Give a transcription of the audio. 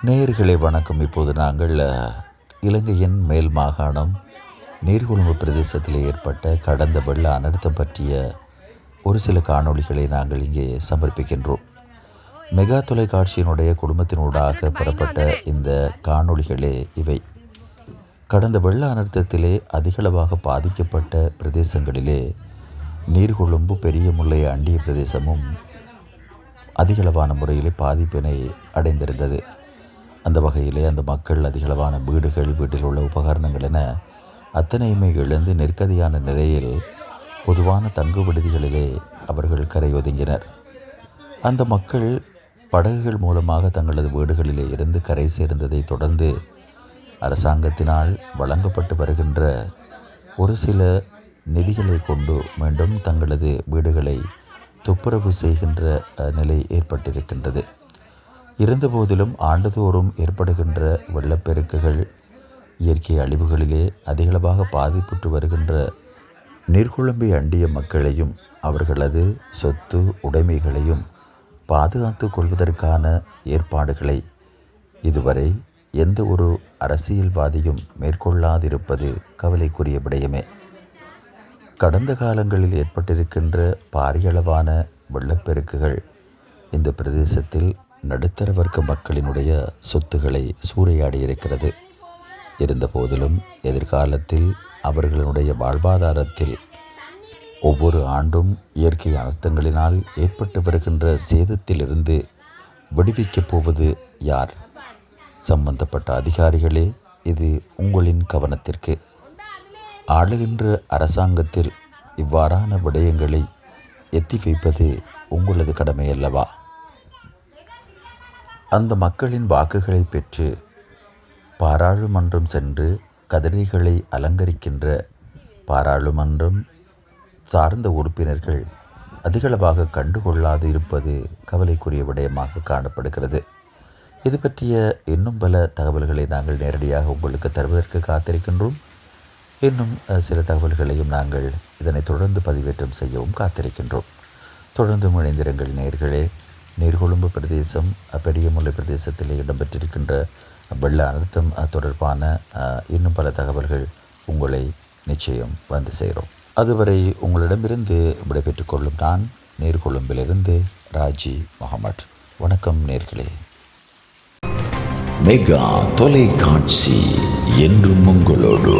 நேயர்களே வணக்கம். இப்போது நாங்கள் இலங்கையின் மேல் மாகாணம் நீர்கொழும்பு பிரதேசத்தில் ஏற்பட்ட கடந்த வெள்ள அனர்த்தம் பற்றிய ஒரு சில காணொளிகளை நாங்கள் இங்கே சமர்ப்பிக்கின்றோம். மெகா தொலைக்காட்சியினுடைய குடும்பத்தினூடாக பெறப்பட்ட இந்த காணொளிகளே இவை. கடந்த வெள்ள அனர்த்தத்திலே அதிகளவாக பாதிக்கப்பட்ட பிரதேசங்களிலே நீர்கொழும்பு பெரிய முல்லை அண்டிய பிரதேசமும் அதிகளவான முறையிலே பாதிப்பினை அடைந்திருந்தது. அந்த வகையிலே அந்த மக்கள் அதிகளவான வீடுகள், வீட்டில் உள்ள உபகரணங்கள் என அத்தனையுமே இழந்து நெருக்கடியான நிலையில் பொதுவான தங்கு விடுதிகளிலே அவர்கள் கரையொதுங்கினர். அந்த மக்கள் படகுகள் மூலமாக தங்களது வீடுகளிலே இருந்து கரை சேர்ந்ததை தொடர்ந்து அரசாங்கத்தினால் வழங்கப்பட்டு வருகின்ற ஒரு சில நிதிகளை கொண்டு மீண்டும் தங்களது வீடுகளை துப்புரவு செய்கின்ற நிலை ஏற்பட்டிருக்கின்றது. இருந்தபோதிலும் ஆண்டுதோறும் ஏற்படுகின்ற வெள்ளப்பெருக்குகள், இயற்கை அழிவுகளிலே அதிகளவாக பாதிப்புற்று வருகின்ற நீர்கொழும்பை அண்டிய மக்களையும் அவர்களது சொத்து உடைமைகளையும் பாதுகாத்து கொள்வதற்கான ஏற்பாடுகளை இதுவரை எந்த ஒரு அரசியல்வாதியும் மேற்கொள்ளாதிருப்பது கவலைக்குரிய விடயமே. கடந்த காலங்களில் ஏற்பட்டிருக்கின்ற பாரியளவான வெள்ளப்பெருக்குகள் இந்த பிரதேசத்தில் நடுத்தர வர்க்க மக்களினுடைய சொத்துக்களை சூறையாடி இருக்கிறது. இருந்தபோதிலும் எதிர்காலத்தில் அவர்களுடைய வாழ்வாதாரத்தில் ஒவ்வொரு ஆண்டும் இயற்கை அனர்த்தங்களினால் ஏற்பட்டு வருகின்ற சேதத்திலிருந்து விடுவிக்கப் போவது யார்? சம்பந்தப்பட்ட அதிகாரிகளே, இது உங்களின் கவனத்திற்கு. ஆளுகின்ற அரசாங்கத்தில் இவ்வாறான விடயங்களை எத்தி வைப்பது உங்களது கடமை அல்லவா? அந்த மக்களின் வாக்குகளை பெற்று பாராளுமன்றம் சென்று கதிரைகளை அலங்கரிக்கின்ற பாராளுமன்றம் சார்ந்த உறுப்பினர்கள் அதிகளவாக கண்டுகொள்ளாது இருப்பது கவலைக்குரிய விடயமாக காணப்படுகிறது. இது பற்றிய இன்னும் பல தகவல்களை நாங்கள் நேரடியாக உங்களுக்கு தருவதற்கு காத்திருக்கின்றோம். இன்னும் சில தகவல்களையும் நாங்கள் இதனை தொடர்ந்து பதிவேற்றம் செய்யவும் காத்திருக்கின்றோம். தொடர்ந்து இணைந்திருங்கள் நேயர்களே. நீர்கொழும்பு பிரதேசம், பெரிய முல்லை பிரதேசத்தில் இடம்பெற்றிருக்கின்ற வெள்ள அனர்த்தம் தொடர்பான இன்னும் பல தகவல்கள் உங்களை நிச்சயம் வந்து சேரும். அதுவரை உங்களிடமிருந்து விடைபெற்றுக் கொள்ளும் நான் நீர்கொழும்பிலிருந்து ராஜி முகமட். வணக்கம் நேர்களே. மெகா தொலைக்காட்சி என்றும் உங்களோடு.